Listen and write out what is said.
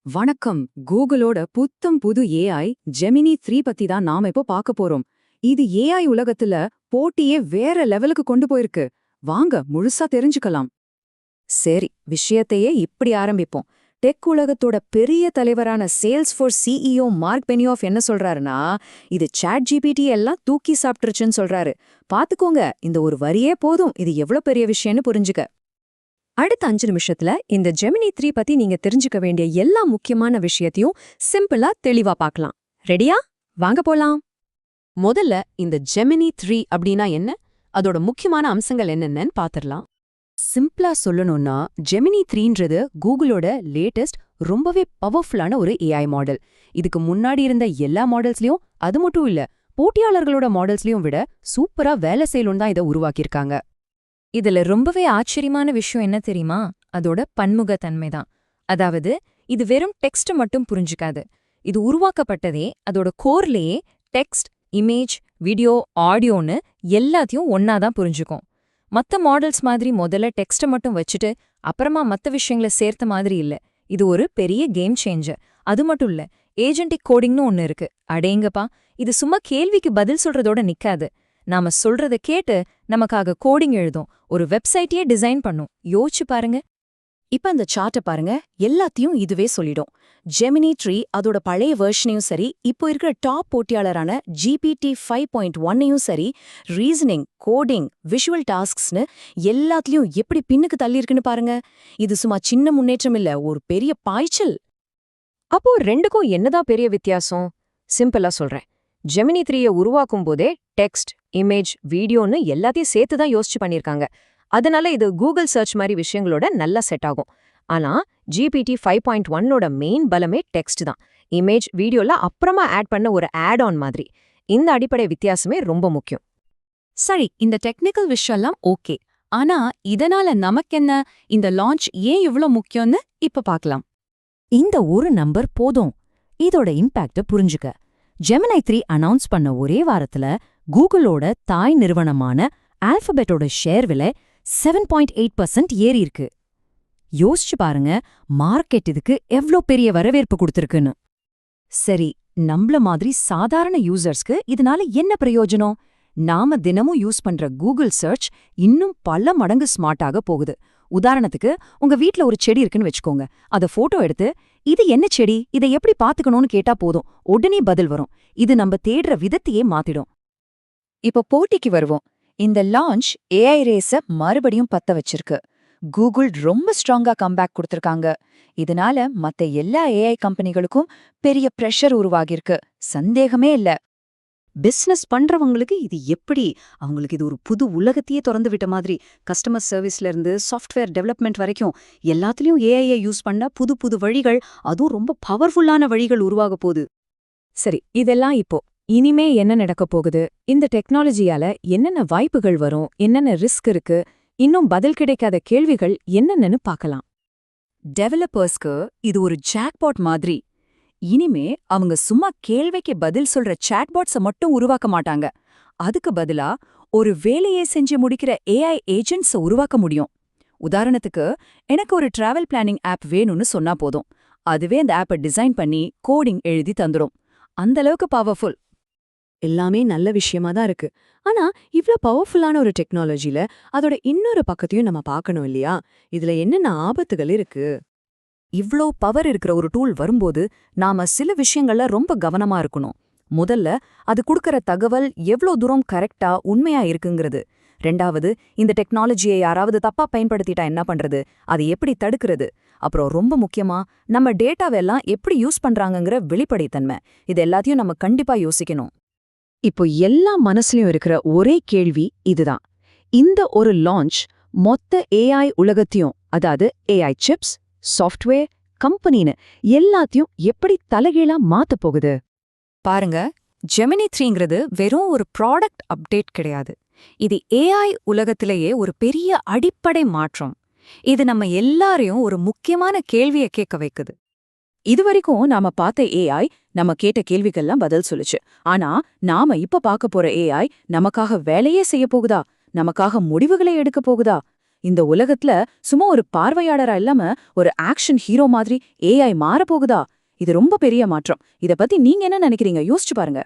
வணக்கம். கூகுளோட புத்தம் புது ஏஐ ஜெமினி 3 பத்தி தான் நாம இப்போ பார்க்க போறோம். இது ஏஐ உலகத்துல போட்டியே வேற லெவலுக்கு கொண்டு போயிருக்கு. வாங்க முழுசா தெரிஞ்சுக்கலாம். சரி, விஷயத்தையே இப்படி ஆரம்பிப்போம். டெக் உலகத்தோட பெரிய தலைவரான சேல்ஸ்ஃபோர்ஸ் சிஇஓ மார்க் பெனியோஃப் என்ன சொல்றாருன்னா, இது சாட் ஜிபிடி எல்லாம் தூக்கி சாப்பிட்டுருச்சுன்னு சொல்றாரு. பாத்துக்கோங்க, இந்த ஒரு வரியே போதும் இது எவ்வளவு பெரிய விஷயம்னு புரிஞ்சுக்க. அடுத்த 5 நிமிஷத்துல இந்த ஜெமினி 3 பத்தி நீங்க தெரிஞ்சுக்க வேண்டிய எல்லா முக்கியமான விஷயத்தையும் சிம்பிளா தெளிவா பார்க்கலாம். ரெடியா? வாங்க போலாம். முதல்ல இந்த ஜெமினி 3 அப்படின்னா என்ன, அதோட முக்கியமான அம்சங்கள் என்னென்னு பாத்திரலாம். சிம்பிளா சொல்லணும்னா ஜெமினி 3ன்றது கூகுளோட லேட்டஸ்ட் ரொம்பவே பவர்ஃபுல்லான ஒரு ஏஐ மாடல். இதுக்கு முன்னாடி இருந்த எல்லா மாடல்ஸ்லயும், அது மட்டும் இல்ல போட்டியாளர்களோட மாடல்ஸ்லயும் விட சூப்பரா வேலை செய்யணும் தான் இதை உருவாக்கியிருக்காங்க. இதுல ரொம்பவே ஆச்சரியமான விஷயம் என்ன தெரியுமா? அதோட பன்முகத்தன்மை தான். அதாவது இது வெறும் டெக்ஸ்ட் மட்டும் புரிஞ்சுக்காது. இது உருவாக்கப்பட்டதே அதோட கோர்லேயே டெக்ஸ்ட், இமேஜ், வீடியோ, ஆடியோன்னு எல்லாத்தையும் ஒன்னாதான் புரிஞ்சுக்கும். மத்த மாடல்ஸ் மாதிரி முதல்ல டெக்ஸ்ட்டை மட்டும் வச்சுட்டு அப்புறமா மத்த விஷயங்களை சேர்த்த மாதிரி இல்ல. இது ஒரு பெரிய கேம் சேஞ்சர். அது மட்டும் இல்ல, ஏஜென்டிக் கோடிங்னு ஒன்னு இருக்கு. அடேங்கப்பா, இது சும்மா கேள்விக்கு பதில் சொல்றதோட நிக்காது. நாம சொல்றத கேட்டு நமக்காக கோடிங் எழுதும், ஒரு வெப்சைட்டையே டிசைன் பண்ணும். யோசிச்சு பாருங்க. இப்ப அந்த சார்ட்டை பாருங்க, எல்லாத்தையும் இதுவே சொல்லிடும். ஜெமினி 3 அதோட பழைய வெர்ஷனையும் சரி, இப்போ இருக்கிற டாப் போட்டியாளரான GPT 5.1ஐயும் சரி, ரீசனிங், கோடிங், விஷுவல் டாஸ்க்ஸ்னு எல்லாத்துலயும் எப்படி பின்னுக்கு தள்ளியிருக்குன்னு பாருங்க. இது சும்மா சின்ன முன்னேற்றம் இல்ல, ஒரு பெரிய பாய்ச்சல். அப்போ ரெண்டுக்கும் என்னதான் பெரிய வித்தியாசம்? சிம்பிளா சொல்றேன். ஜெமினி 3ய உருவாக்கும் போதே டெக்ஸ்ட், இமேஜ், வீடியோன்னு எல்லாத்தையும் சேர்த்து தான் யோசிச்சு பண்ணியிருக்காங்க. அதனால இது கூகுள் சர்ச் மாதிரி விஷயங்களோட நல்லா செட் ஆகும். ஆனா GPT 5.1ஓட மெயின் பலமே டெக்ஸ்ட் தான். இமேஜ், வீடியோல அப்புறமா ஆட் பண்ண ஒரு ஆட் ஆன் மாதிரி. இந்த அடிப்படை வித்தியாசமே ரொம்ப முக்கியம். சரி, இந்த டெக்னிக்கல் விஷயம்லாம் ஓகே. ஆனா இதனால நமக்கென்ன, இந்த லான்ச் ஏன் இவ்ளோ முக்கியம்னு இப்ப பார்க்கலாம். இந்த ஒரு நம்பர் போதும் இதோட இம்பாக்ட புரிஞ்சுக்க. ஜெமினி 3 அனௌன்ஸ் பண்ண ஒரே வாரத்துல கூகுளோட தாய் நிறுவனமான ஆல்பபெட்டோட ஷேர் விலை 7.8% ஏறி இருக்கு. யோசிச்சு பாருங்க, மார்க்கெட் இதுக்கு எவ்ளோ பெரிய வரவேற்பு கொடுத்திருக்குன்னு. சரி, நம்மள மாதிரி சாதாரண யூசர்ஸ்க்கு இதனால என்ன பிரயோஜனம்? நாம தினமும் யூஸ் பண்ற கூகுள் சர்ச் இன்னும் பல மடங்கு ஸ்மார்ட்டாக போகுது. உதாரணத்துக்கு, உங்க வீட்ல ஒரு செடி இருக்குன்னு வச்சுக்கோங்க. அத போட்டோ எடுத்து, இது என்ன செடி, இதை எப்படி பாத்துக்கணும்னு கேட்டா போதும், உடனே பதில் வரும். இது நம்ம தேடுற விதத்தையே மாத்திடும். இப்போ போட்டிக்கு வருவோம். இந்த லான்ச் ஏஐ ரேஸ மறுபடியும் பத்த வச்சிருக்கு. கூகுள் ரொம்ப ஸ்ட்ராங்கா கம்பேக் கொடுத்திருக்காங்க. இதனால மத்த எல்லா ஏஐ கம்பெனிகளுக்கும் பெரிய பிரஷர் உருவாகிருக்கு, சந்தேகமே இல்ல. பிசினஸ் பண்றவங்களுக்கு இது எப்படி? அவங்களுக்கு இது ஒரு புது உலகத்தையே திறந்து விட்ட மாதிரி. கஸ்டமர் சர்வீஸ்ல இருந்து சாஃப்ட்வேர் டெவலப்மெண்ட் வரைக்கும் எல்லாத்துலயும் ஏஐயை யூஸ் பண்ண புது புது வழிகள், அதுவும் ரொம்ப பவர்ஃபுல்லான வழிகள் உருவாக போகுது. சரி, இதெல்லாம் இப்போ. இனிமே என்ன நடக்க போகுது? இந்த டெக்னாலஜியால என்னென்ன வாய்ப்புகள் வரும், என்னென்ன ரிஸ்க் இருக்கு, இன்னும் பதில் கிடைக்காத கேள்விகள் என்னென்னு பார்க்கலாம். டெவலப்பர்ஸ்க்கு இது ஒரு ஜாக்பாட் மாதிரி. இனிமே அவங்க சும்மா கேள்விக்கு பதில் சொல்ற சாட்பாட்ஸ மட்டும் உருவாக்க மாட்டாங்க. அதுக்கு பதிலா ஒரு வேலையை செஞ்சு முடிக்கிற ஏஐ ஏஜென்ட்ஸ உருவாக்க முடியும். உதாரணத்துக்கு, எனக்கு ஒரு டிராவல் பிளானிங் ஆப் வேணும்னு சொன்னா போதும், அதுவே அந்த ஆப்பை டிசைன் பண்ணி கோடிங் எழுதி தந்துடும். அந்த அளவுக்கு பவர்ஃபுல். எல்லாமே நல்ல விஷயமா தான் இருக்கு. ஆனா இவ்ளோ பவர்ஃபுல்லான ஒரு டெக்னாலஜில அதோட இன்னொரு பக்கத்தையும் நம்ம பார்க்கணும் இல்லையா? இதுல என்னென்ன ஆபத்துகள் இருக்கு? இவ்ளோ பவர் இருக்கிற ஒரு டூல் வரும்போது நாம சில விஷயங்கள்ல ரொம்ப கவனமா இருக்கணும். முதல்ல, அது கொடுக்கற தகவல் எவ்ளோ தூரம் கரெக்டா, உண்மையா இருக்குங்கிறது. ரெண்டாவது, இந்த டெக்னாலஜியை யாராவது தப்பா பயன்படுத்திட்டா என்ன பண்றது, அதை எப்படி தடுக்கிறது. அப்புறம் ரொம்ப முக்கியமா, நம்ம டேட்டாவெல்லாம் எப்படி யூஸ் பண்றாங்கங்கிற வெளிப்படைத்தன்மை. இது எல்லாத்தையும் நம்ம கண்டிப்பா யோசிக்கணும். இப்போ எல்லா மனசுலயும் இருக்கிற ஒரே கேள்வி இதுதான். இந்த ஒரு லான்ச் மொத்த ஏஐ உலகத்தையும், அதாவது ஏஐ சிப்ஸ், சாஃப்ட்வேர், கம்பெனின்னு எல்லாத்தையும் எப்படி தலைகீழா மாத்தப் போகுது? பாருங்க, ஜெமினி 3ங்கிறது வெறும் ஒரு ப்ராடக்ட் அப்டேட் கிடையாது. இது ஏஐ உலகத்திலேயே ஒரு பெரிய அடிப்படை மாற்றம். இது நம்ம எல்லாரையும் ஒரு முக்கியமான கேள்வியை கேட்க வைக்குது. இதுவரைக்கும் நாம பார்த்த ஏஐ நம்ம கேட்ட கேள்விக்கெல்லாம் பதில் சொல்லுச்சு. ஆனா நாம இப்ப பார்க்க போற ஏஐ நமக்காக வேலையே செய்ய போகுதா? நமக்காக முடிவுகளை எடுக்க போகுதா? இந்த உலகத்துல சும்மா ஒரு பார்வையாளரா இல்லாம ஒரு ஆக்ஷன் ஹீரோ மாதிரி ஏஐ மாறப்போகுதா? இது ரொம்ப பெரிய மாற்றம். இத பத்தி நீங்க என்ன நினைக்கிறீங்க? யோசிச்சு பாருங்க.